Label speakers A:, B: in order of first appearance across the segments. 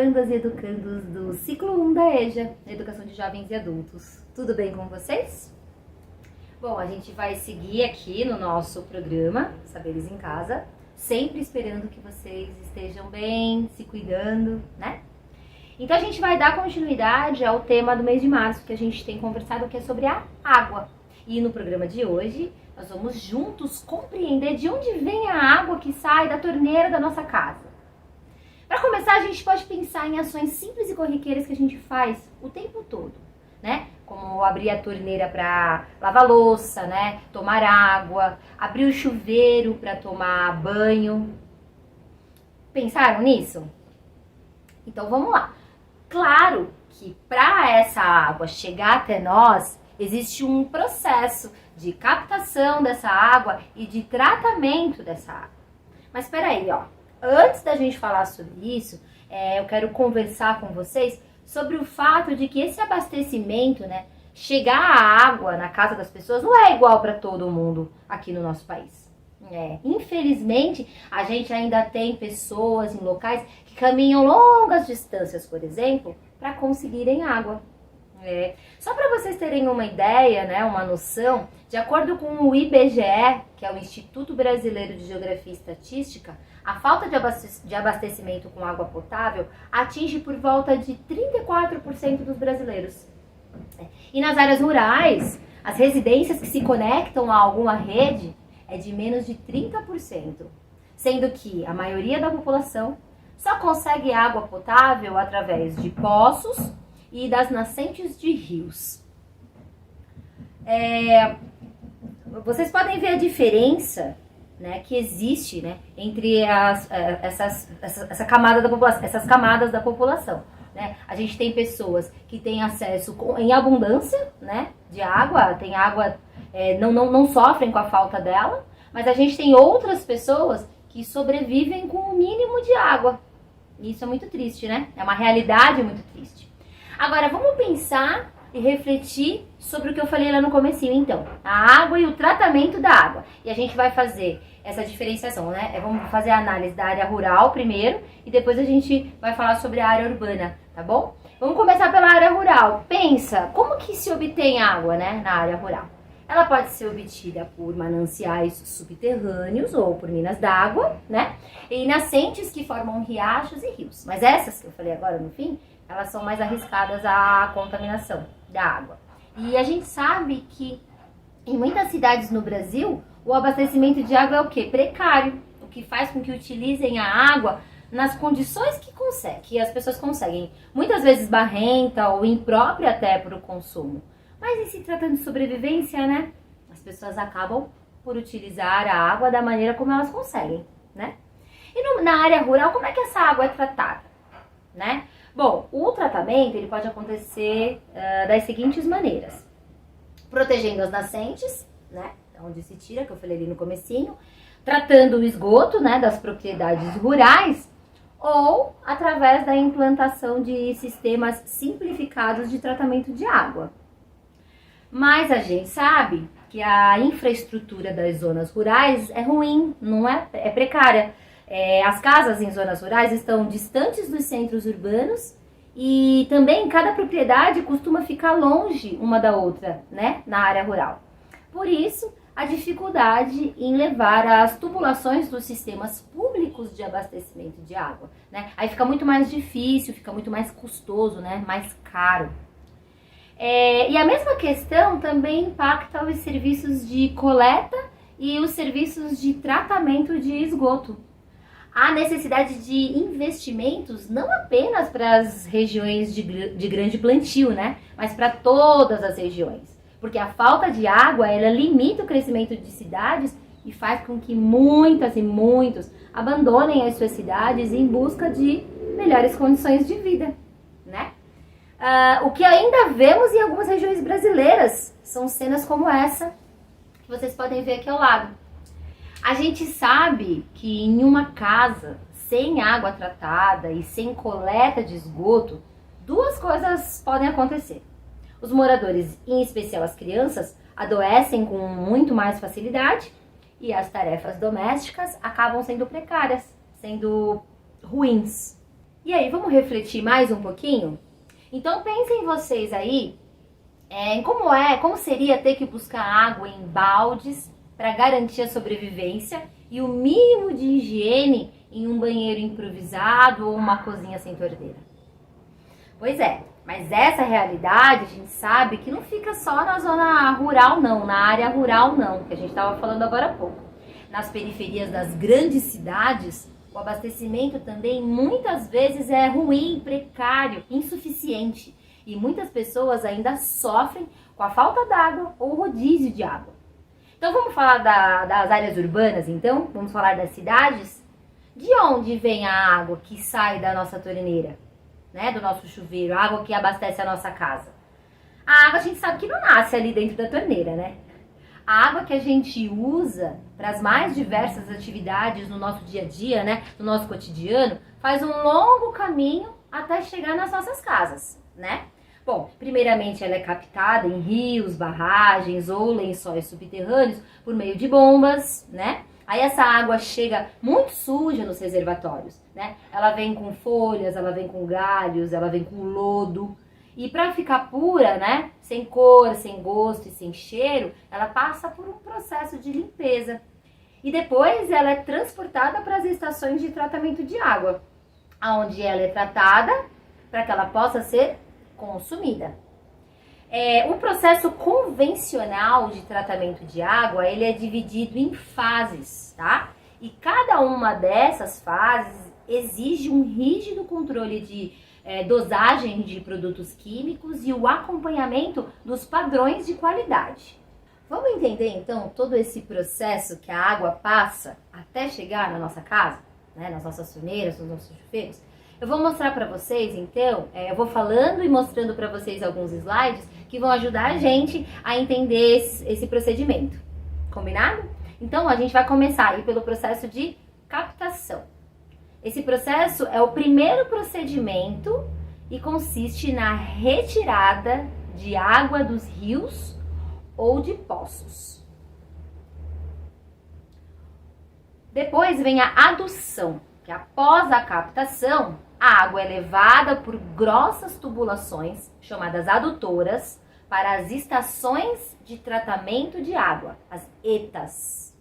A: educandas e educandos do ciclo 1 da EJA, Educação de Jovens e Adultos. Tudo bem com vocês? Bom, a gente vai seguir aqui no nosso programa Saberes em Casa, sempre esperando que vocês estejam bem, se cuidando, né? Então a gente vai dar continuidade ao tema do mês de março que a gente tem conversado, que é sobre a água. E no programa de hoje, nós vamos juntos compreender de onde vem a água que sai da torneira da nossa casa. Para começar, a gente pode pensar em ações simples e corriqueiras que a gente faz o tempo todo, né? Como abrir a torneira para lavar louça, né? Tomar água, abrir o chuveiro para tomar banho. Pensaram nisso? Então vamos lá. Claro que para essa água chegar até nós, existe um processo de captação dessa água e de tratamento dessa água. Mas espera aí, ó. Antes da gente falar sobre isso, eu quero conversar com vocês sobre o fato de que esse abastecimento, né, chegar a água na casa das pessoas não é igual para todo mundo aqui no nosso país. Infelizmente, a gente ainda tem pessoas em locais que caminham longas distâncias, por exemplo, para conseguirem água. Só para vocês terem uma ideia, né, uma noção, de acordo com o IBGE, que é o Instituto Brasileiro de Geografia e Estatística, a falta de abastecimento com água potável atinge por volta de 34% dos brasileiros. E nas áreas rurais, as residências que se conectam a alguma rede é de menos de 30%, sendo que a maioria da população só consegue água potável através de poços e das nascentes de rios. Vocês podem ver a diferença, né, que existe, né, entre essa camada da população, essas camadas da população. Né? A gente tem pessoas que têm acesso em abundância, né, de água, tem água, não sofrem com a falta dela, mas a gente tem outras pessoas que sobrevivem com o mínimo de água. E isso é muito triste, né? É uma realidade muito triste. Agora, vamos pensar e refletir sobre o que eu falei lá no comecinho, então. A água e o tratamento da água. E a gente vai fazer essa diferenciação, né? Vamos fazer a análise da área rural primeiro e depois a gente vai falar sobre a área urbana, tá bom? Vamos começar pela área rural. Pensa, como que se obtém água, né, na área rural? Ela pode ser obtida por mananciais subterrâneos ou por minas d'água, né? E nascentes que formam riachos e rios. Mas essas que eu falei agora no fim, elas são mais arriscadas à contaminação da água. E a gente sabe que em muitas cidades no Brasil, o abastecimento de água é o quê? Precário. O que faz com que utilizem a água nas condições que as pessoas conseguem. Muitas vezes barrenta ou imprópria até para o consumo. Mas em se tratando de sobrevivência, né? As pessoas acabam por utilizar a água da maneira como elas conseguem, né? E na área rural, como é que essa água é tratada, né? Bom, o tratamento ele pode acontecer das seguintes maneiras. Protegendo as nascentes, né? Onde se tira, que eu falei ali no comecinho. Tratando o esgoto, né? Das propriedades rurais. Ou através da implantação de sistemas simplificados de tratamento de água. Mas a gente sabe que a infraestrutura das zonas rurais é ruim, não é precária. As casas em zonas rurais estão distantes dos centros urbanos e também cada propriedade costuma ficar longe uma da outra, né, na área rural. Por isso, a dificuldade em levar as tubulações dos sistemas públicos de abastecimento de água, né? Aí fica muito mais difícil, fica muito mais custoso, né, mais caro. E a mesma questão também impacta os serviços de coleta e os serviços de tratamento de esgoto. Há necessidade de investimentos não apenas para as regiões de grande plantio, né? Mas para todas as regiões. Porque a falta de água, ela limita o crescimento de cidades e faz com que muitas e muitos abandonem as suas cidades em busca de melhores condições de vida, né? O que ainda vemos em algumas regiões brasileiras são cenas como essa, que vocês podem ver aqui ao lado. A gente sabe que em uma casa sem água tratada e sem coleta de esgoto, duas coisas podem acontecer. Os moradores, em especial as crianças, adoecem com muito mais facilidade e as tarefas domésticas acabam sendo precárias, sendo ruins. E aí, vamos refletir mais um pouquinho? Então pensem vocês aí em como seria ter que buscar água em baldes para garantir a sobrevivência e o mínimo de higiene em um banheiro improvisado ou uma cozinha sem torneira. Pois é, mas essa realidade a gente sabe que não fica só na zona rural não, na área rural não, que a gente estava falando agora há pouco. Nas periferias das grandes cidades, o abastecimento também muitas vezes é ruim, precário, insuficiente. E muitas pessoas ainda sofrem com a falta d'água ou rodízio de água. Então vamos falar das áreas urbanas então? Vamos falar das cidades? De onde vem a água que sai da nossa torneira? Né, do nosso chuveiro, a água que abastece a nossa casa? A água a gente sabe que não nasce ali dentro da torneira, né? A água que a gente usa para as mais diversas atividades no nosso dia a dia, né, no nosso cotidiano, faz um longo caminho até chegar nas nossas casas, né? Bom, primeiramente ela é captada em rios, barragens ou lençóis subterrâneos por meio de bombas, né? Aí essa água chega muito suja nos reservatórios, né? Ela vem com folhas, ela vem com galhos, ela vem com lodo. E para ficar pura, né? Sem cor, sem gosto e sem cheiro, ela passa por um processo de limpeza. E depois ela é transportada para as estações de tratamento de água, onde ela é tratada para que ela possa ser consumida. O processo convencional de tratamento de água, ele é dividido em fases, tá? E cada uma dessas fases exige um rígido controle de dosagem de produtos químicos e o acompanhamento dos padrões de qualidade. Vamos entender então todo esse processo que a água passa até chegar na nossa casa, né? Nas nossas torneiras, nos nossos chuveiros? Eu vou mostrar para vocês, então, eu vou falando e mostrando para vocês alguns slides que vão ajudar a gente a entender esse procedimento. Combinado? Então, a gente vai começar aí pelo processo de captação. Esse processo é o primeiro procedimento e consiste na retirada de água dos rios ou de poços. Depois vem a adução, que após a captação, a água é levada por grossas tubulações, chamadas adutoras, para as estações de tratamento de água, as ETAs.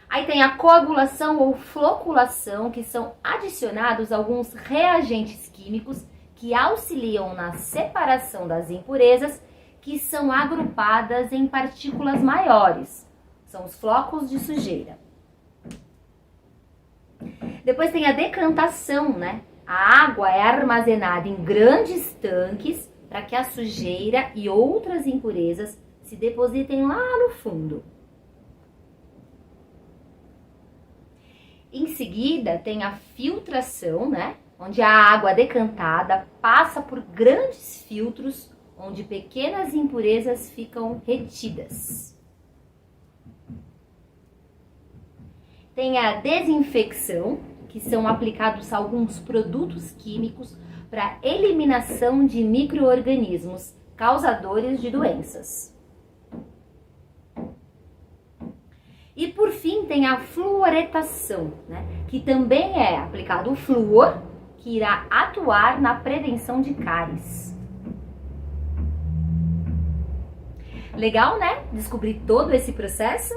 A: Aí tem a coagulação ou floculação, que são adicionados alguns reagentes químicos que auxiliam na separação das impurezas, que são agrupadas em partículas maiores. São os flocos de sujeira. Depois tem a decantação, né? A água é armazenada em grandes tanques para que a sujeira e outras impurezas se depositem lá no fundo. Em seguida, tem a filtração, né? Onde a água decantada passa por grandes filtros, onde pequenas impurezas ficam retidas. Tem a desinfecção, que são aplicados alguns produtos químicos para eliminação de micro-organismos causadores de doenças. E por fim tem a fluoretação, né, que também é aplicado o flúor, que irá atuar na prevenção de cáries. Legal, né? Descobrir todo esse processo?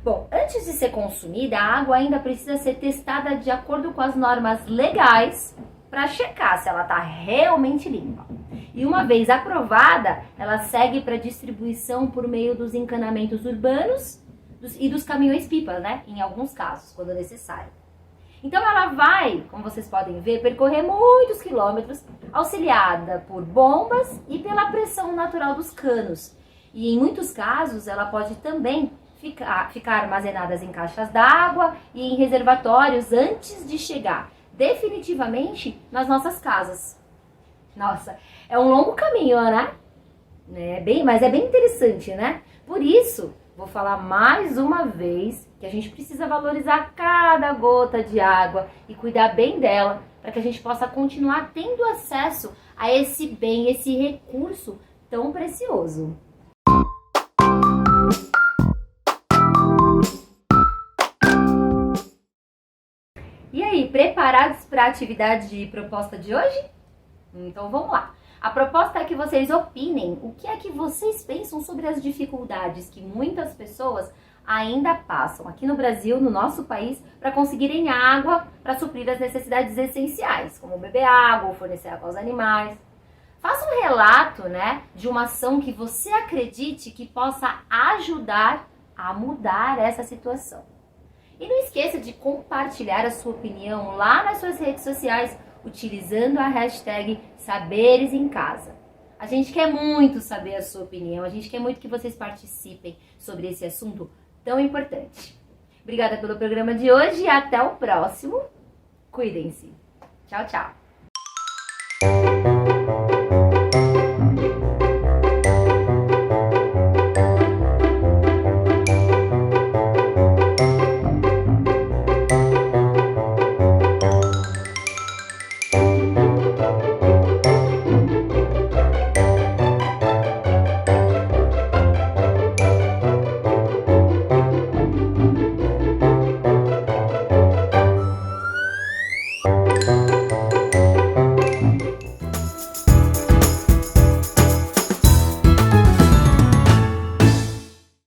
A: Bom, antes de ser consumida, a água ainda precisa ser testada de acordo com as normas legais para checar se ela está realmente limpa. E uma vez aprovada, ela segue para distribuição por meio dos encanamentos urbanos e dos caminhões-pipa, né? Em alguns casos, quando necessário. Então ela vai, como vocês podem ver, percorrer muitos quilômetros, auxiliada por bombas e pela pressão natural dos canos. E em muitos casos, ela pode também ficar armazenadas em caixas d'água e em reservatórios antes de chegar definitivamente nas nossas casas. Nossa, é um longo caminho, né? Mas é bem interessante, né? Por isso, vou falar mais uma vez que a gente precisa valorizar cada gota de água e cuidar bem dela para que a gente possa continuar tendo acesso a esse bem, esse recurso tão precioso. E preparados para a atividade de proposta de hoje? Então vamos lá. A proposta é que vocês opinem o que é que vocês pensam sobre as dificuldades que muitas pessoas ainda passam aqui no Brasil, no nosso país, para conseguirem água para suprir as necessidades essenciais, como beber água ou fornecer água aos animais. Faça um relato, né, de uma ação que você acredite que possa ajudar a mudar essa situação. E não esqueça de compartilhar a sua opinião lá nas suas redes sociais, utilizando a hashtag Saberes em Casa. A gente quer muito saber a sua opinião, a gente quer muito que vocês participem sobre esse assunto tão importante. Obrigada pelo programa de hoje e até o próximo. Cuidem-se. Tchau, tchau.